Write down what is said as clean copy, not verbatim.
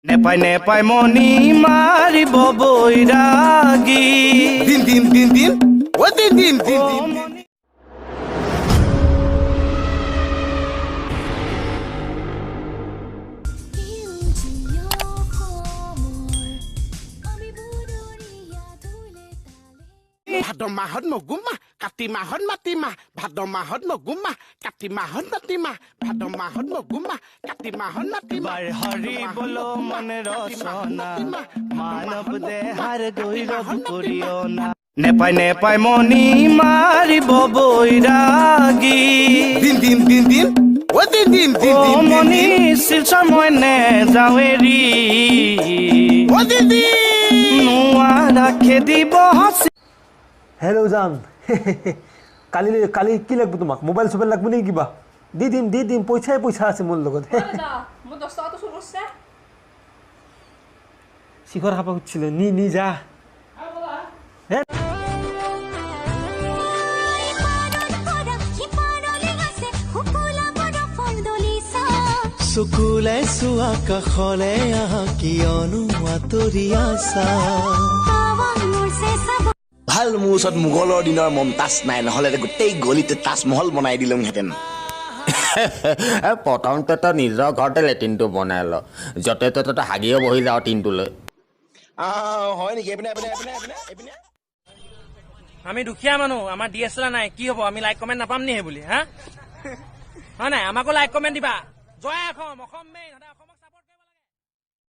নেপাই নেপাই মনি মারিব বৈরাগী দিন দিন দিন দিন ও দিন দিন দিন দিন ভাদ মাহত মগুমা কাতি মাহত মাতিমা ভাদ মাহত মগুমা কাতি মাহত মাতিমা ভাদ মাহত মগুমা কাতি মাহত মাতিমা হৰি বল মনে ৰচনা মানৱ দেহাৰ গৈৰৱ কৰিঅনা নেপাই নেপাই মনি মাৰিব বৈৰাগী দিন দিন দিন দিন ও দিন দিন দিন দিন মনি শীৰ্ষ মই নেযাওঁ এৰি ও দিন দিন নোৱাৰা খেদিব হেল্ল' জান কালি কি লাগব তোমাক মোবাইল চোবাইল লাগব নেকি কিবা দি দিম পইচা আছে মোৰ লগত শিখৰ খাব খুজিছিলে নি যা চকুলাই চোৱা কাষলে আহা কিয়নো আঁতৰি আছা ভাল মোৰ ওচৰত মোগলৰ দিনৰ মমতাজ নাই নহ'লে গোটেই গলিতে তাজমহল বনাই দিলোহেঁতেন প্ৰথমতে তই নিজৰ ঘৰতে লেট্ৰিনটো বনাই ল য'তে ত'তে হাগিও বহি যাওঁ টিনটোলৈ হয় নেকি আমি দুখীয়া মানুহ আমাৰ DSLR নাই কি হ'ব আমি লাইক কমেণ্ট নাপাম নি সেই বুলি হা হয় নাই আমাকো লাইক কমেণ্ট দিবা জয় অসম অসম